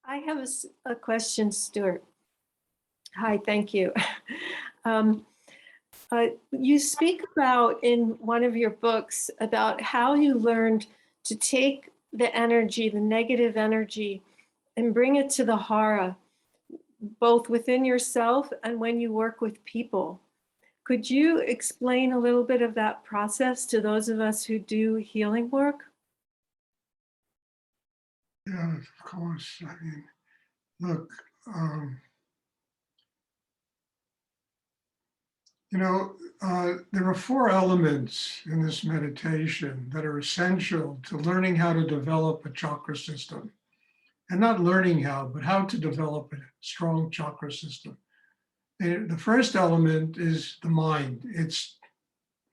I have a question, Stuart. Hi, thank you. Um, you speak about in one of your books about how you learned to take the energy, the negative energy, and bring it to the hara, both within yourself and when you work with people. Could you explain a little bit of that process to those of us who do healing work? Yeah, of course. I mean, look, um, there are four elements in this meditation that are essential to learning how to develop a chakra system. And not learning how, but how to develop a strong chakra system. And the first element is the mind. It's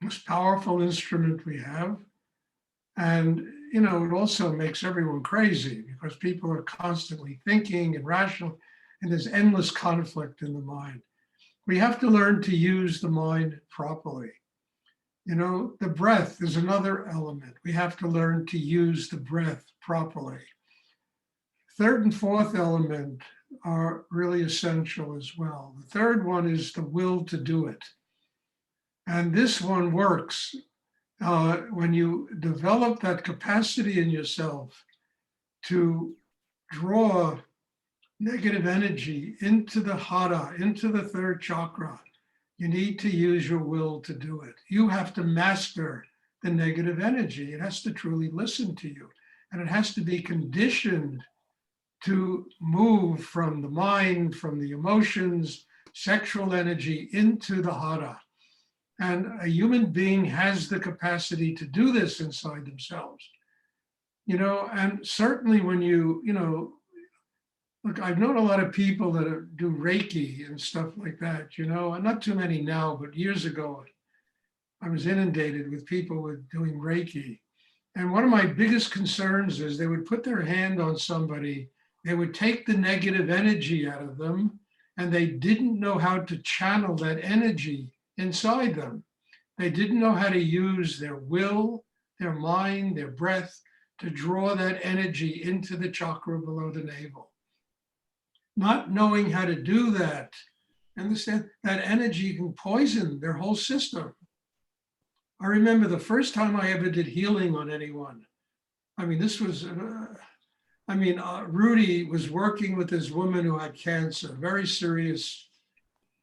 the most powerful instrument we have. And, it also makes everyone crazy because people are constantly thinking and rational, and there's endless conflict in the mind. We have to learn to use the mind properly. The breath is another element. We have to learn to use the breath properly. Third and fourth element are really essential as well. The third one is the will to do it. And this one works when you develop that capacity in yourself to draw negative energy into the hara, into the third chakra. You need to use your will to do it. You have to master the negative energy. It has to truly listen to you. And it has to be conditioned to move from the mind, from the emotions, sexual energy into the hara. And a human being has the capacity to do this inside themselves. And certainly when look, I've known a lot of people that do Reiki and stuff like that, and not too many now, but years ago, I was inundated with people with doing Reiki. And one of my biggest concerns is they would put their hand on somebody, they would take the negative energy out of them, and they didn't know how to channel that energy inside them. They didn't know how to use their will, their mind, their breath to draw that energy into the chakra below the navel. Not knowing how to do that, understand that energy can poison their whole system. I remember the first time I ever did healing on anyone. I mean, this was, Rudy was working with this woman who had cancer, very serious,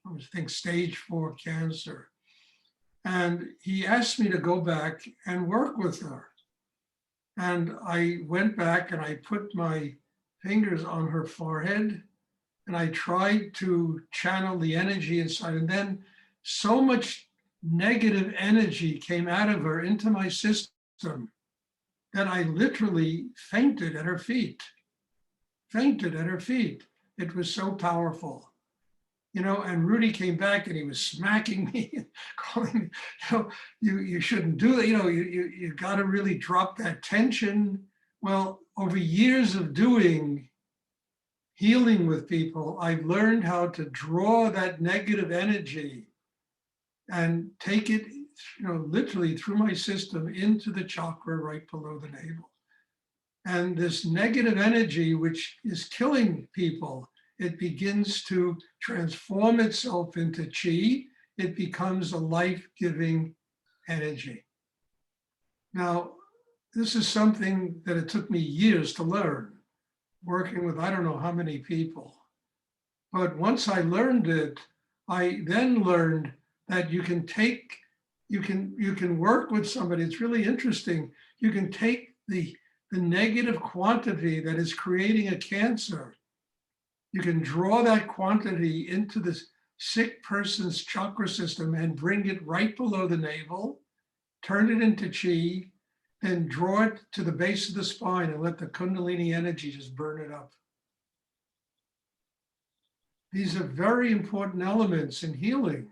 I think stage 4 cancer. And he asked me to go back and work with her. And I went back and I put my fingers on her forehead and I tried to channel the energy inside. And then so much negative energy came out of her into my system that I literally fainted at her feet. It was so powerful. And Rudy came back and he was smacking me, calling me, you shouldn't do that. You got to really drop that tension. Well, over years of doing healing with people, I've learned how to draw that negative energy and take it, literally through my system into the chakra right below the navel. And this negative energy, which is killing people, it begins to transform itself into chi. It becomes a life-giving energy. Now, this is something that it took me years to learn, working with I don't know how many people. But once I learned it, I then learned that you can work with somebody. It's really interesting. You can take the negative quantity that is creating a cancer. You can draw that quantity into this sick person's chakra system and bring it right below the navel, turn it into chi, then draw it to the base of the spine and let the Kundalini energy just burn it up. These are very important elements in healing.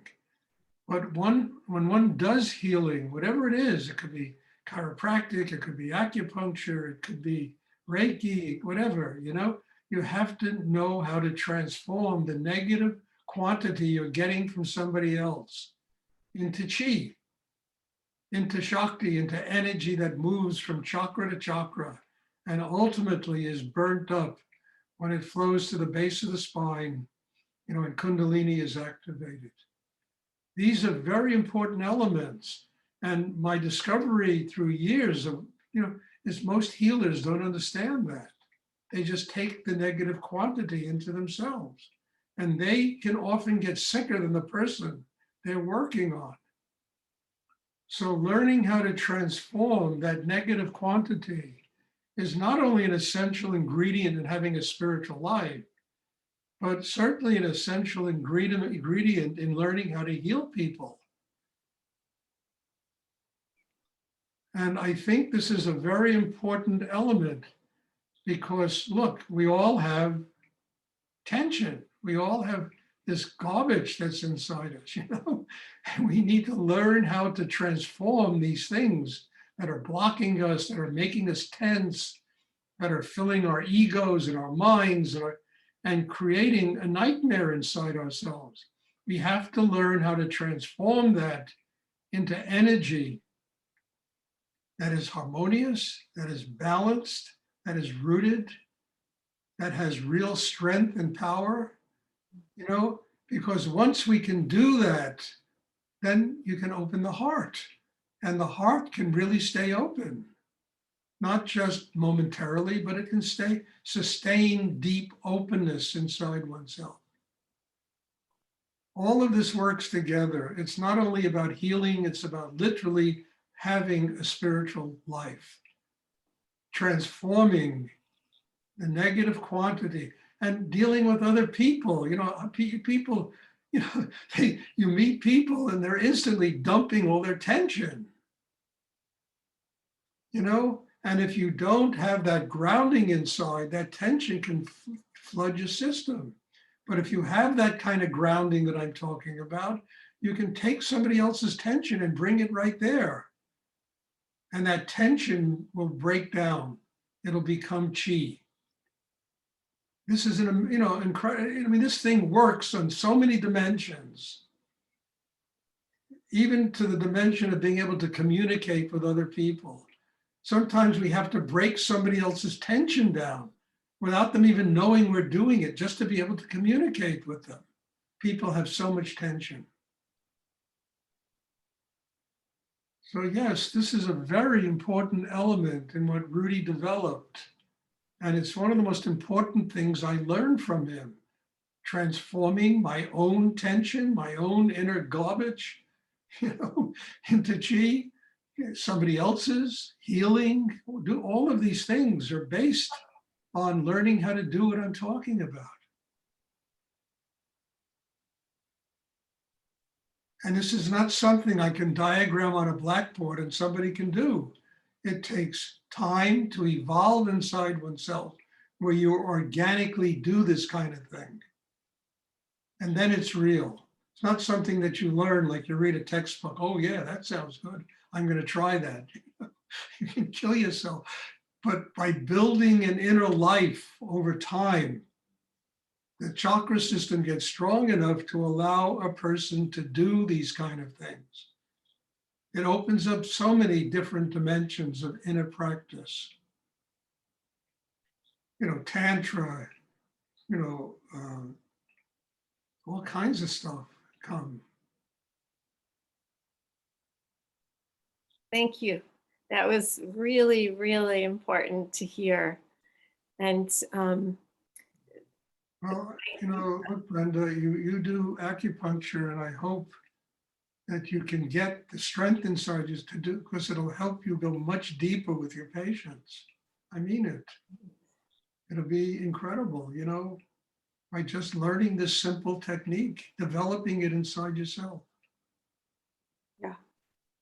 But when one does healing, whatever it is, it could be chiropractic, it could be acupuncture, it could be Reiki, whatever, you have to know how to transform the negative quantity you're getting from somebody else into chi, into Shakti, into energy that moves from chakra to chakra and ultimately is burnt up when it flows to the base of the spine, and Kundalini is activated. These are very important elements. And my discovery through years of, is most healers don't understand that. They just take the negative quantity into themselves. And they can often get sicker than the person they're working on. So learning how to transform that negative quantity is not only an essential ingredient in having a spiritual life, but certainly an essential ingredient in learning how to heal people. And I think this is a very important element because, look, we all have tension. We all have this garbage that's inside us, and we need to learn how to transform these things that are blocking us, that are making us tense, that are filling our egos and our minds and creating a nightmare inside ourselves. We have to learn how to transform that into energy that is harmonious, that is balanced, that is rooted, that has real strength and power, because once we can do that, then you can open the heart, and the heart can really stay open, not just momentarily, but it can sustain deep openness inside oneself. All of this works together. It's not only about healing, it's about literally having a spiritual life, transforming the negative quantity and dealing with other people. People, you meet people and they're instantly dumping all their tension, and if you don't have that grounding inside, that tension can flood your system. But if you have that kind of grounding that I'm talking about, you can take somebody else's tension and bring it right there. And that tension will break down. It'll become chi. This is incredible. This thing works on so many dimensions, even to the dimension of being able to communicate with other people. Sometimes we have to break somebody else's tension down without them even knowing we're doing it, just to be able to communicate with them. People have so much tension. So yes, this is a very important element in what Rudy developed. And it's one of the most important things I learned from him, transforming my own tension, my own inner garbage, into chi, somebody else's, healing. All of these things are based on learning how to do what I'm talking about. And this is not something I can diagram on a blackboard and somebody can do. It takes time to evolve inside oneself where you organically do this kind of thing. And then it's real. It's not something that you learn like you read a textbook. Oh yeah, that sounds good. I'm going to try that. You can kill yourself. But by building an inner life over time, the chakra system gets strong enough to allow a person to do these kind of things. It opens up so many different dimensions of inner practice. Tantra, all kinds of stuff come. Thank you. That was really, really important to hear. And well, look, Brenda, you do acupuncture, and I hope that you can get the strength inside you to do, because it'll help you go much deeper with your patients. I mean it. It'll be incredible, by just learning this simple technique, developing it inside yourself. Yeah,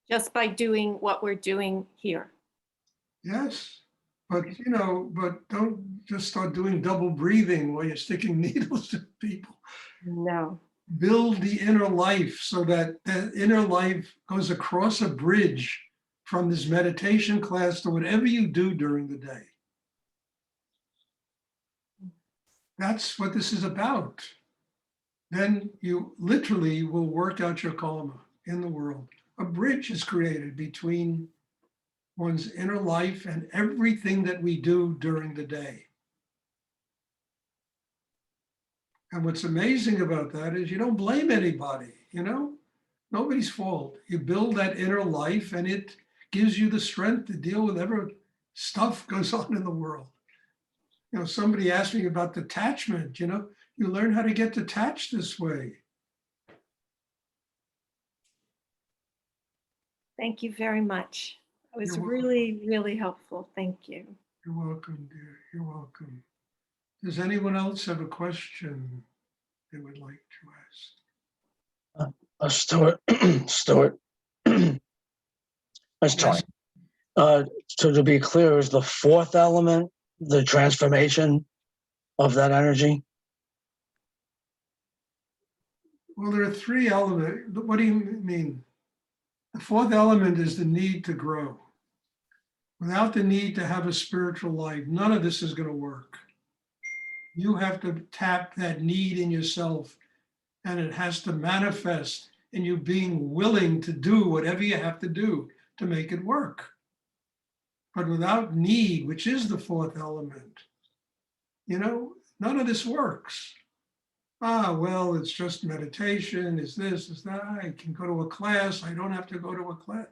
just by doing what we're doing here. Yes, but but don't just start doing double breathing while you're sticking needles to people. No. Build the inner life so that that inner life goes across a bridge from this meditation class to whatever you do during the day. That's what this is about. Then you literally will work out your karma in the world. A bridge is created between one's inner life and everything that we do during the day. And what's amazing about that is you don't blame anybody, you know? Nobody's fault. You build that inner life and it gives you the strength to deal with whatever stuff goes on in the world. You know, somebody asked me about detachment, you know, you learn how to get detached this way. Thank you very much. It was You're welcome. really, really helpful. Thank you. You're welcome, dear. You're welcome. Does anyone else have a question they would like to ask? Stuart, Stuart, that's Tony. So to be clear, is the fourth element the transformation of that energy? Well, there are three elements. What do you mean? The fourth element is the need to grow. Without the need to have a spiritual life, none of this is going to work. You have to tap that need in yourself, and it has to manifest in you being willing to do whatever you have to do to make it work. But without need, which is the fourth element, you know, none of this works. Well, it's just meditation, it's this, it's that, I can go to a class, I don't have to go to a class.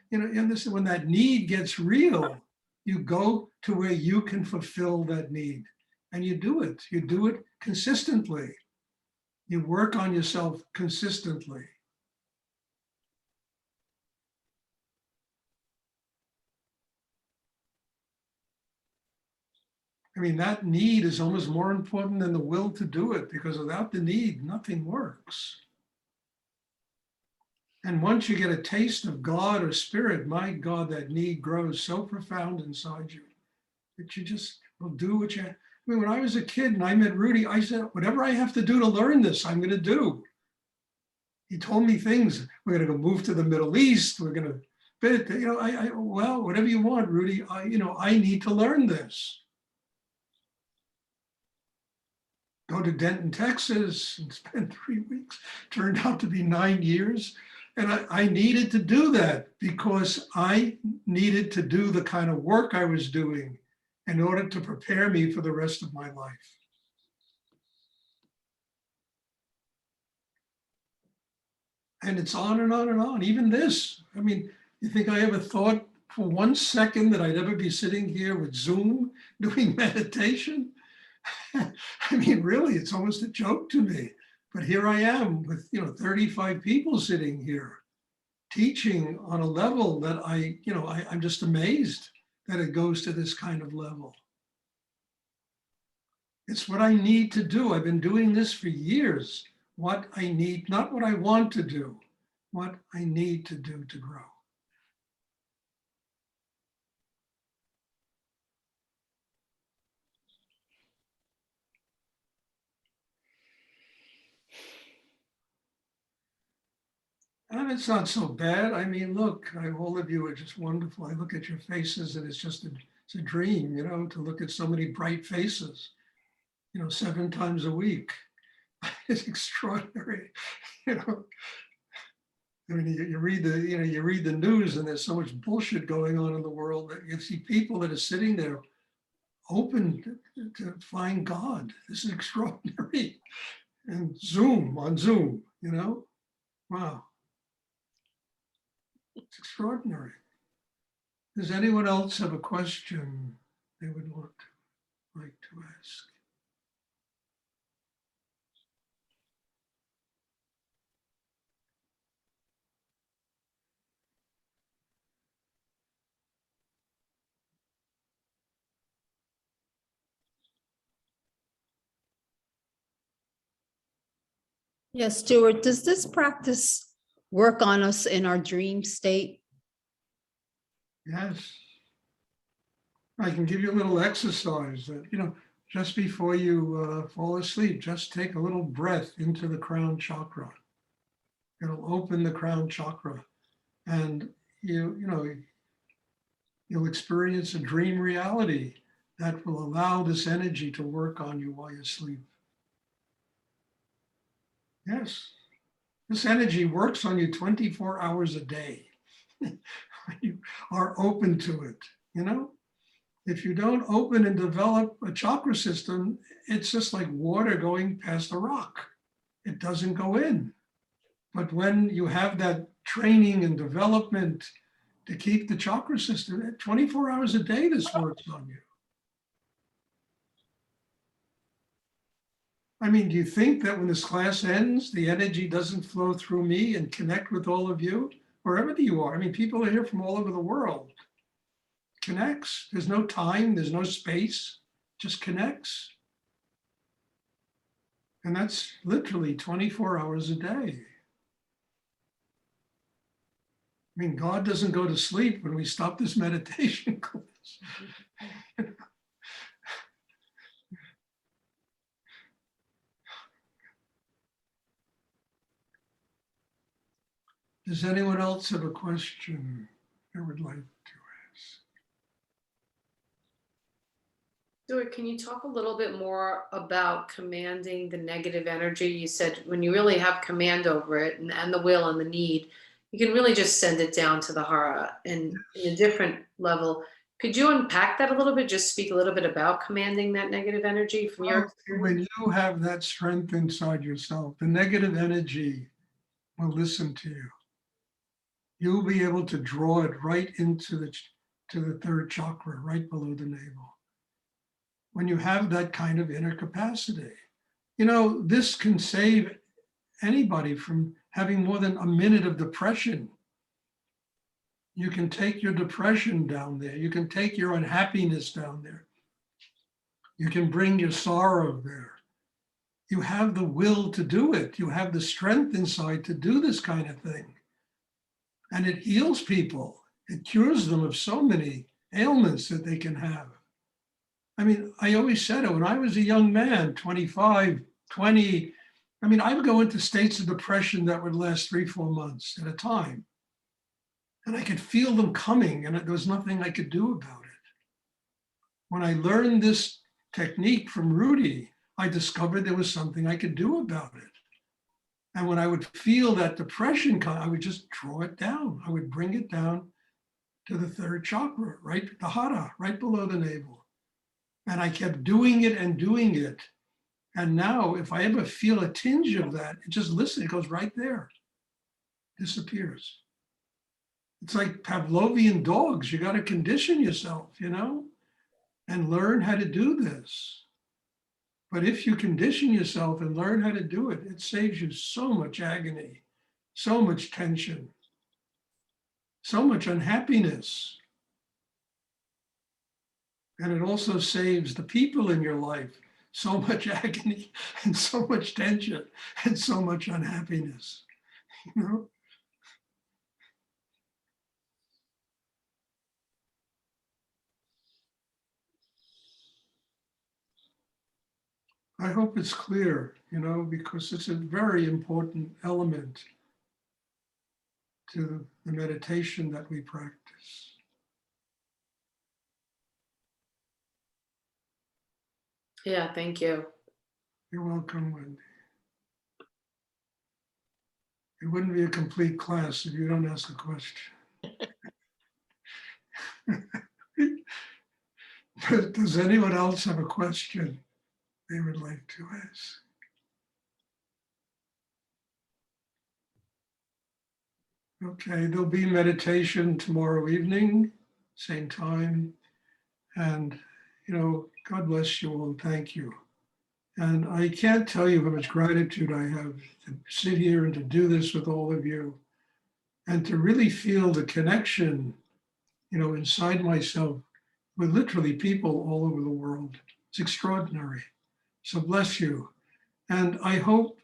You know, and this, when that need gets real, you go to where you can fulfill that need. And you do it consistently. You work on yourself consistently. I mean, that need is almost more important than the will to do it, because without the need, nothing works. And once you get a taste of God or spirit, my God, that need grows so profound inside you that you just will do what you. I mean, when I was a kid and I met Rudy, I said, whatever I have to do to learn this, I'm going to do. He told me things. We're going to go move to the Middle East. We're going to, but you know, well, whatever you want, Rudy. I need to learn this. Go to Denton, Texas, and spend 3 weeks. Turned out to be 9 years. And I needed to do that because I needed to do the kind of work I was doing in order to prepare me for the rest of my life. And it's on and on and on. Even this, I mean, you think I ever thought for 1 second that I'd ever be sitting here with Zoom doing meditation? I mean, really, it's almost a joke to me. But here I am with 35 people sitting here teaching on a level that I'm just amazed that it goes to this kind of level. It's what I need to do. I've been doing this for years. What I need, not what I want to do, what I need to do to grow. And it's not so bad. I mean, look, all of you are just wonderful. I look at your faces and it's a dream, to look at so many bright faces, 7 times a week. It's extraordinary, I mean, you read the news and there's so much bullshit going on in the world that you see people that are sitting there open to find God. This is extraordinary. And on Zoom, wow. It's extraordinary. Does anyone else have a question they would like to ask? Yes, Stuart, does this practice work on us in our dream state? Yes. I can give you a little exercise that, just before you fall asleep, just take a little breath into the crown chakra. It'll open the crown chakra and you'll experience a dream reality that will allow this energy to work on you while you sleep. Yes, this energy works on you 24 hours a day. You are open to it, If you don't open and develop a chakra system, it's just like water going past a rock. It doesn't go in. But when you have that training and development to keep the chakra system, 24 hours a day, this works on you. I mean, do you think that when this class ends, the energy doesn't flow through me and connect with all of you, wherever you are? I mean, people are here from all over the world. Connects. There's no time, there's no space, just connects. And that's literally 24 hours a day. I mean, God doesn't go to sleep when we stop this meditation class. Does anyone else have a question they would like to ask? Stuart, can you talk a little bit more about commanding the negative energy? You said when you really have command over it and the will and the need, you can really just send it down to the hara and in a different level. Could you unpack that a little bit? Just speak a little bit about commanding that negative energy from your experience? When you have that strength inside yourself, the negative energy will listen to you. You'll be able to draw it right into the third chakra, right below the navel. When you have that kind of inner capacity, you know, this can save anybody from having more than a minute of depression. You can take your depression down there. You can take your unhappiness down there. You can bring your sorrow there. You have the will to do it. You have the strength inside to do this kind of thing. And it heals people. It cures them of so many ailments that they can have. I mean, I always said it when I was a young man, 25, 20, I mean, I would go into states of depression that would last 3-4 months at a time. And I could feel them coming and there was nothing I could do about it. When I learned this technique from Rudy, I discovered there was something I could do about it. And when I would feel that depression come, I would just draw it down. I would bring it down to the third chakra, right, the hara, right below the navel. And I kept doing it and doing it. And now if I ever feel a tinge of that, it just listen, it goes right there, disappears. It's like Pavlovian dogs. You got to condition yourself, you know, and learn how to do this. But if you condition yourself and learn how to do it, it saves you so much agony, so much tension, so much unhappiness. And it also saves the people in your life so much agony and so much tension and so much unhappiness, you know? I hope it's clear, you know, because it's a very important element to the meditation that we practice. Yeah, thank you. You're welcome, Wendy. It wouldn't be a complete class if you don't ask a question. Does anyone else have a question they would like to ask? Okay, there'll be meditation tomorrow evening, same time. And, you know, God bless you all and thank you. And I can't tell you how much gratitude I have to sit here and to do this with all of you and to really feel the connection, you know, inside myself with literally people all over the world. It's extraordinary. So bless you. And I hope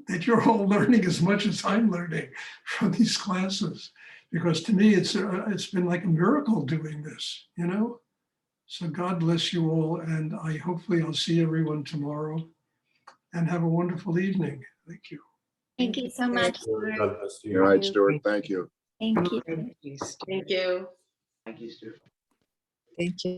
that you're all learning as much as I'm learning from these classes, because to me, it's been like a miracle doing this, you know? So God bless you all. And hopefully I'll see everyone tomorrow and have a wonderful evening. Thank you. Thank you so much. God bless you. All right, Stuart, thank you. Thank you. Thank you. Thank you, Stuart. Thank you.